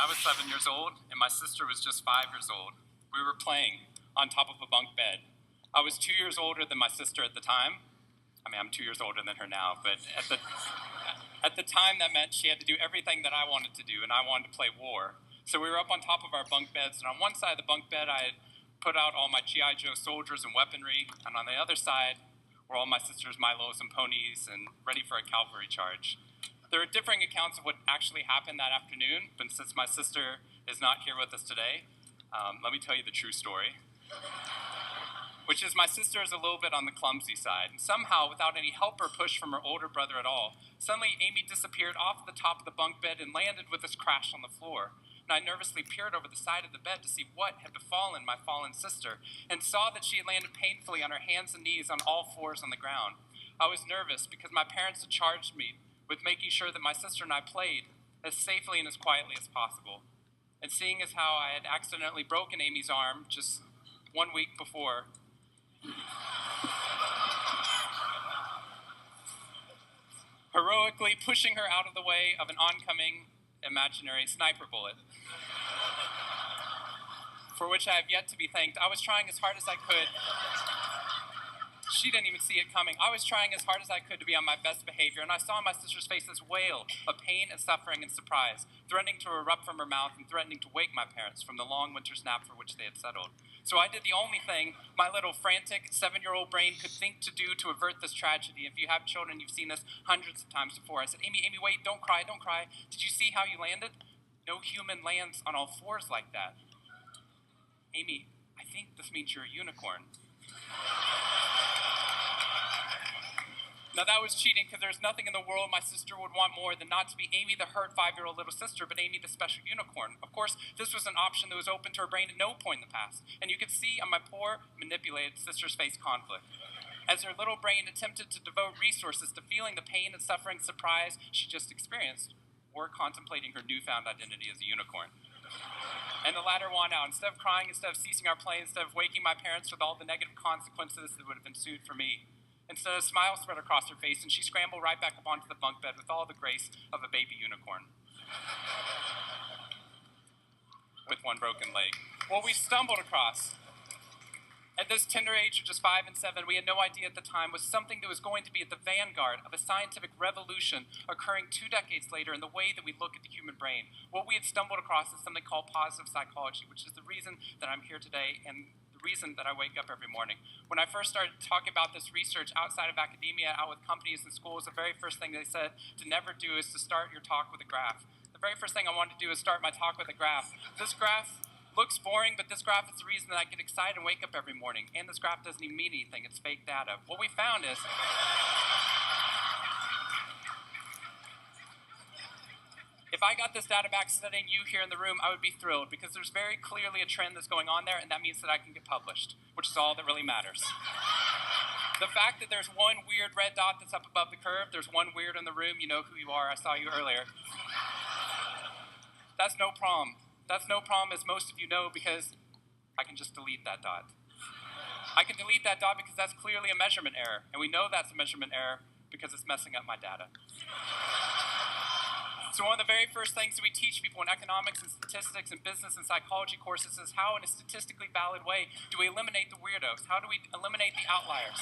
I was 7 years old and my sister was just 5 years old. We were playing on top of a bunk bed. I was 2 years older than my sister at the time. I mean, I'm 2 years older than her now, but at the time that meant she had to do everything that I wanted to do, and I wanted to play war. So we were up on top of our bunk beds, and on one side of the bunk bed, I had put out all my G.I. Joe soldiers and weaponry, and on the other side were all my sister's Milos and ponies and ready for a cavalry charge. There are differing accounts of what actually happened that afternoon, but since my sister is not here with us today, let me tell you the true story. Which is my sister is a little bit on the clumsy side, and somehow, without any help or push from her older brother at all, suddenly Amy disappeared off the top of the bunk bed and landed with us crash on the floor. And I nervously peered over the side of the bed to see what had befallen my fallen sister, and saw that she had landed painfully on her hands and knees on all fours on the ground. I was nervous because my parents had charged me with making sure that my sister and I played as safely and as quietly as possible. And seeing as how I had accidentally broken Amy's arm just 1 week before, heroically pushing her out of the way of an oncoming imaginary sniper bullet, for which I have yet to be thanked. I was trying as hard as I could. She didn't even see it coming. I was trying as hard as I could to be on my best behavior, and I saw my sister's face this wail of pain and suffering and surprise, threatening to erupt from her mouth and threatening to wake my parents from the long winter's nap for which they had settled. So I did the only thing my little frantic 7-year-old brain could think to do to avert this tragedy. If you have children, you've seen this hundreds of times before. I said, Amy, wait, don't cry, don't cry. Did you see how you landed? No human lands on all fours like that. Amy, I think this means you're a unicorn. Now that was cheating because there's nothing in the world my sister would want more than not to be Amy the hurt 5-year-old little sister, but Amy the special unicorn. Of course, this was an option that was open to her brain at no point in the past, and you could see on my poor, manipulated sister's face conflict. As her little brain attempted to devote resources to feeling the pain and suffering surprise she just experienced, or contemplating her newfound identity as a unicorn. And the latter won out. Instead of crying, instead of ceasing our play, instead of waking my parents with all the negative consequences that would have ensued for me, instead, a smile spread across her face, and she scrambled right back up onto the bunk bed with all the grace of a baby unicorn. With one broken leg. What we stumbled across at this tender age of just 5 and 7, we had no idea at the time, was something that was going to be at the vanguard of a scientific revolution occurring 2 decades later in the way that we look at the human brain. What we had stumbled across is something called positive psychology, which is the reason that I'm here today and the reason that I wake up every morning. When I first started talking about this research outside of academia, out with companies and schools, the very first thing they said to never do is to start your talk with a graph. The very first thing I wanted to do is start my talk with a graph. This graph looks boring, but this graph is the reason that I get excited and wake up every morning. And this graph doesn't even mean anything. It's fake data. What we found is if I got this data back studying you here in the room, I would be thrilled because there's very clearly a trend that's going on there, and that means that I can get published, which is all that really matters. The fact that there's one weird red dot that's up above the curve, there's one weird in the room, you know who you are, I saw you earlier. That's no problem. That's no problem, as most of you know, because I can just delete that dot. I can delete that dot because that's clearly a measurement error, and we know that's a measurement error because it's messing up my data. So one of the very first things that we teach people in economics and statistics and business and psychology courses is how, in a statistically valid way, do we eliminate the weirdos? How do we eliminate the outliers?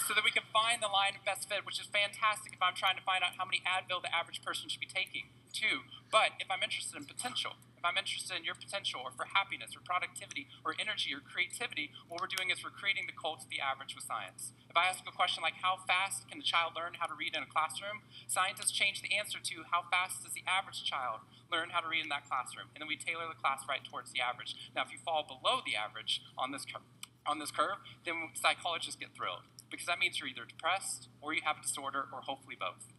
So that we can find the line of best fit, which is fantastic if I'm trying to find out how many Advil the average person should be taking. 2, but if I'm interested in potential, if I'm interested in your potential or for happiness or productivity or energy or creativity, what we're doing is we're creating the cult of the average with science. If I ask a question like how fast can a child learn how to read in a classroom, scientists change the answer to how fast does the average child learn how to read in that classroom, and then we tailor the class right towards the average. Now, if you fall below the average on this curve, then psychologists get thrilled because that means you're either depressed or you have a disorder or hopefully both.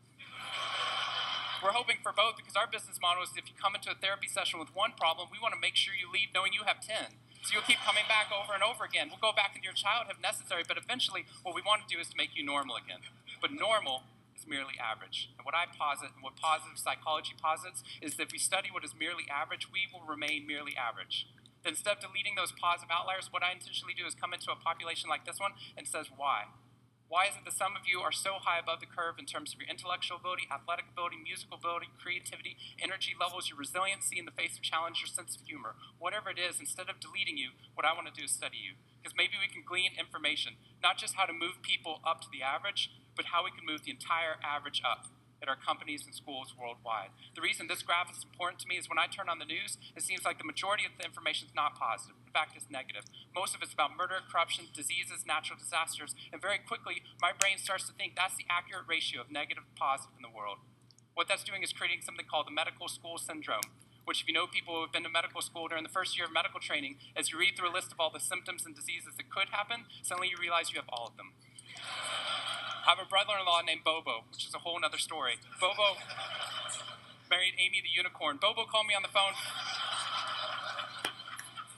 We're hoping for both because our business model is if you come into a therapy session with one problem, we want to make sure you leave knowing you have 10. So you'll keep coming back over and over again. We'll go back into your childhood if necessary, but eventually what we want to do is to make you normal again. But normal is merely average. And what I posit and what positive psychology posits is that if we study what is merely average, we will remain merely average. Then instead of deleting those positive outliers, what I intentionally do is come into a population like this one and says, why? Why is it that some of you are so high above the curve in terms of your intellectual ability, athletic ability, musical ability, creativity, energy levels, your resiliency in the face of challenge, your sense of humor? Whatever it is, instead of deleting you, what I want to do is study you. Because maybe we can glean information, not just how to move people up to the average, but how we can move the entire average up at our companies and schools worldwide. The reason this graph is important to me is when I turn on the news, it seems like the majority of the information is not positive. In fact, it's negative. Most of it's about murder, corruption, diseases, natural disasters, and very quickly, my brain starts to think that's the accurate ratio of negative to positive in the world. What that's doing is creating something called the medical school syndrome, which if you know people who have been to medical school during the first year of medical training, as you read through a list of all the symptoms and diseases that could happen, suddenly you realize you have all of them. I have a brother-in-law named Bobo, which is a whole other story. Bobo married Amy the unicorn. Bobo called me on the phone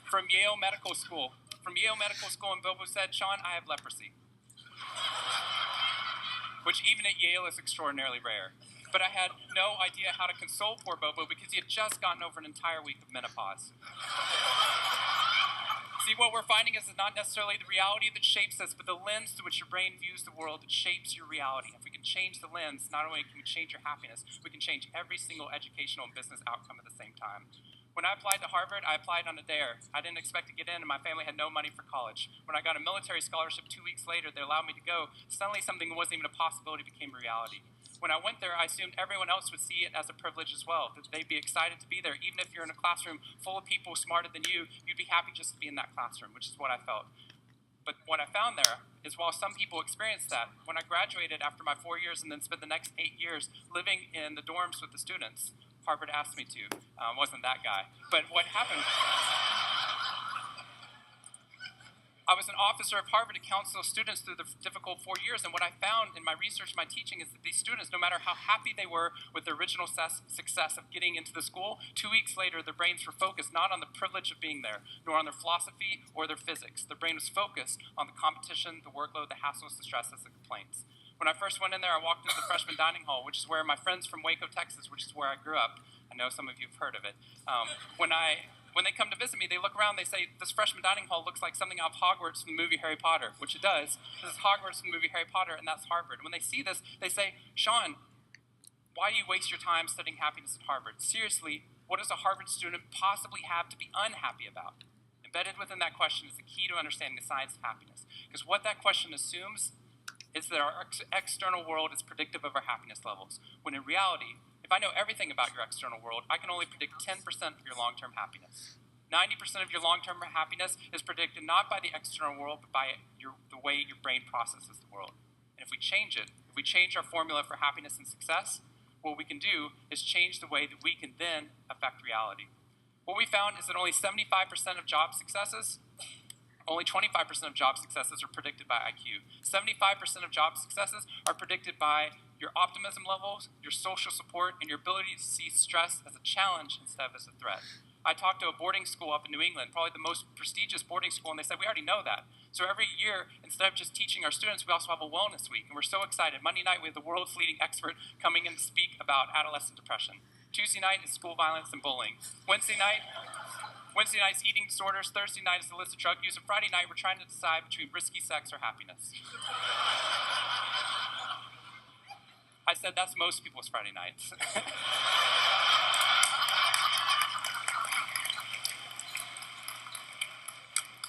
from Yale Medical School. And Bobo said, "Sean, I have leprosy." Which even at Yale is extraordinarily rare. But I had no idea how to console poor Bobo because he had just gotten over an entire week of menopause. See, what we're finding is not necessarily the reality that shapes us, but the lens through which your brain views the world that shapes your reality. If we can change the lens, not only can we change your happiness, we can change every single educational and business outcome at the same time. When I applied to Harvard, I applied on a dare. I didn't expect to get in, and my family had no money for college. When I got a military scholarship 2 weeks later, they allowed me to go. Suddenly, something that wasn't even a possibility became a reality. When I went there, I assumed everyone else would see it as a privilege as well, that they'd be excited to be there. Even if you're in a classroom full of people smarter than you, you'd be happy just to be in that classroom, which is what I felt. But what I found there is while some people experienced that, when I graduated after my 4 years and then spent the next 8 years living in the dorms with the students, Harvard asked me to. Wasn't that guy. But what happened... I was an officer of Harvard to counsel students through the difficult 4 years, and what I found in my research, my teaching, is that these students, no matter how happy they were with the original success of getting into the school, 2 weeks later, their brains were focused not on the privilege of being there, nor on their philosophy or their physics. Their brain was focused on the competition, the workload, the hassles, the stresses, the complaints. When I first went in there, I walked into the freshman dining hall, which is where my friends from Waco, Texas, which is where I grew up, I know some of you have heard of it, when they come to visit me, they look around, they say, this freshman dining hall looks like something out of Hogwarts from the movie Harry Potter, which it does. This is Hogwarts from the movie Harry Potter, and that's Harvard. When they see this, they say, "Sean, why do you waste your time studying happiness at Harvard? Seriously, what does a Harvard student possibly have to be unhappy about?" Embedded within that question is the key to understanding the science of happiness. Because what that question assumes is that our external world is predictive of our happiness levels, when in reality, if I know everything about your external world, I can only predict 10% of your long-term happiness. 90% of your long-term happiness is predicted not by the external world, but by the way your brain processes the world. And if we change it, if we change our formula for happiness and success, what we can do is change the way that we can then affect reality. What we found is that only 75% of job successes, only 25% of job successes are predicted by IQ. 75% of job successes are predicted by your optimism levels, your social support, and your ability to see stress as a challenge instead of as a threat. I talked to a boarding school up in New England, probably the most prestigious boarding school, and they said, we already know that. So every year, instead of just teaching our students, we also have a wellness week, and we're so excited. Monday night, we have the world's leading expert coming in to speak about adolescent depression. Tuesday night is school violence and bullying. Wednesday night is eating disorders. Thursday night is illicit drug use. And Friday night, we're trying to decide between risky sex or happiness. I said that's most people's Friday nights.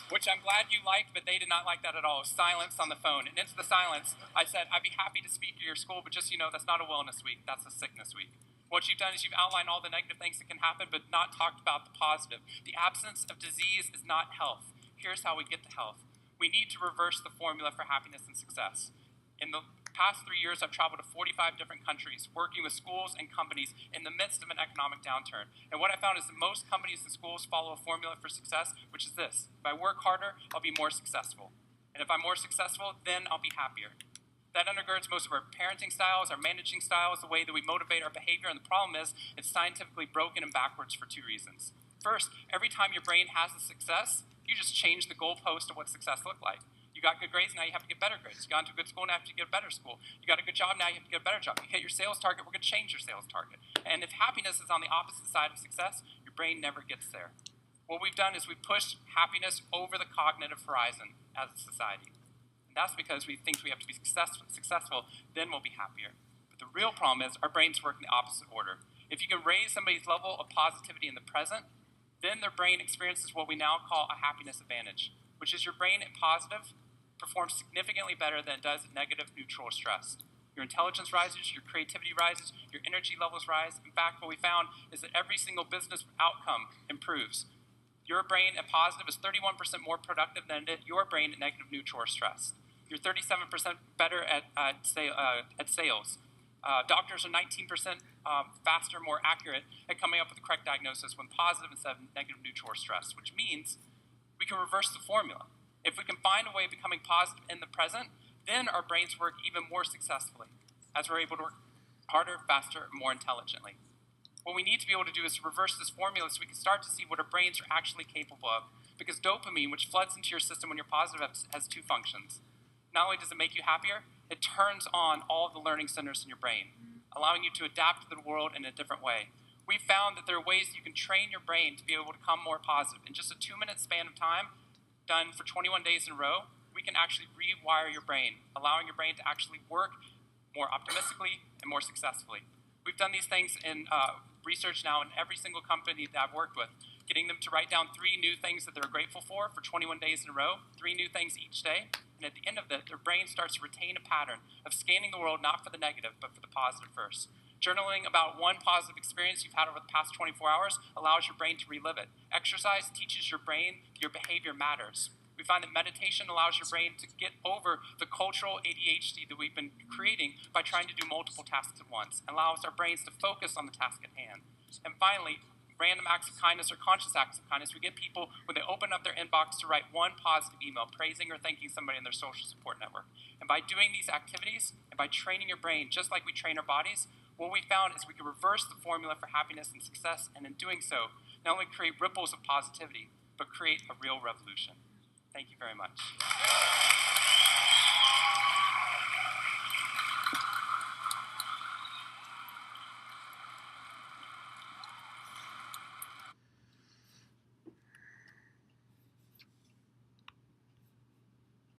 Which I'm glad you liked, but they did not like that at all. Silence on the phone. And into the silence, I said, I'd be happy to speak to your school, but just so you know, that's not a wellness week. That's a sickness week. What you've done is you've outlined all the negative things that can happen, but not talked about the positive. The absence of disease is not health. Here's how we get to health. We need to reverse the formula for happiness and success. In the past 3 years, I've traveled to 45 different countries, working with schools and companies in the midst of an economic downturn. And what I found is that most companies and schools follow a formula for success, which is this: if I work harder, I'll be more successful. And if I'm more successful, then I'll be happier. That undergirds most of our parenting styles, our managing styles, the way that we motivate our behavior. And the problem is, it's scientifically broken and backwards for 2 reasons. First, every time your brain has a success, you just change the goalpost of what success looked like. You got good grades, now you have to get better grades. You got into a good school, now you have to get a better school. You got a good job, now you have to get a better job. You hit your sales target, we're going to change your sales target. And if happiness is on the opposite side of success, your brain never gets there. What we've done is we've pushed happiness over the cognitive horizon as a society. And that's because we think we have to be successful, then we'll be happier. But the real problem is our brains work in the opposite order. If you can raise somebody's level of positivity in the present, then their brain experiences what we now call a happiness advantage, which is your brain at positive performs significantly better than it does at negative, neutral, or stressed. Your intelligence rises, your creativity rises, your energy levels rise. In fact, what we found is that every single business outcome improves. Your brain at positive is 31% more productive than your brain at negative, neutral, or stressed. You're 37% better at sales. Doctors are 19% faster, more accurate at coming up with the correct diagnosis when positive instead of negative, neutral, or stressed, which means we can reverse the formula. If we can find a way of becoming positive in the present, then our brains work even more successfully, as we're able to work harder, faster, and more intelligently. What we need to be able to do is to reverse this formula so we can start to see what our brains are actually capable of. Because dopamine, which floods into your system when you're positive, has two functions. Not only does it make you happier, it turns on all of the learning centers in your brain, allowing you to adapt to the world in a different way. We found that there are ways you can train your brain to be able to become more positive. In just a 2-minute span of time, done for 21 days in a row, we can actually rewire your brain, allowing your brain to actually work more optimistically and more successfully. We've done these things in research now in every single company that I've worked with, getting them to write down 3 new things that they're grateful for 21 days in a row, 3 new things each day. And at the end of it, their brain starts to retain a pattern of scanning the world not for the negative, but for the positive first. Journaling about one positive experience you've had over the past 24 hours allows your brain to relive it. Exercise teaches your brain your behavior matters. We find that meditation allows your brain to get over the cultural ADHD that we've been creating by trying to do multiple tasks at once, and allows our brains to focus on the task at hand. And finally, random acts of kindness or conscious acts of kindness. We get people, when they open up their inbox, to write one positive email praising or thanking somebody in their social support network. And by doing these activities, and by training your brain just like we train our bodies, what we found is we can reverse the formula for happiness and success, and in doing so, not only create ripples of positivity, but create a real revolution. Thank you very much.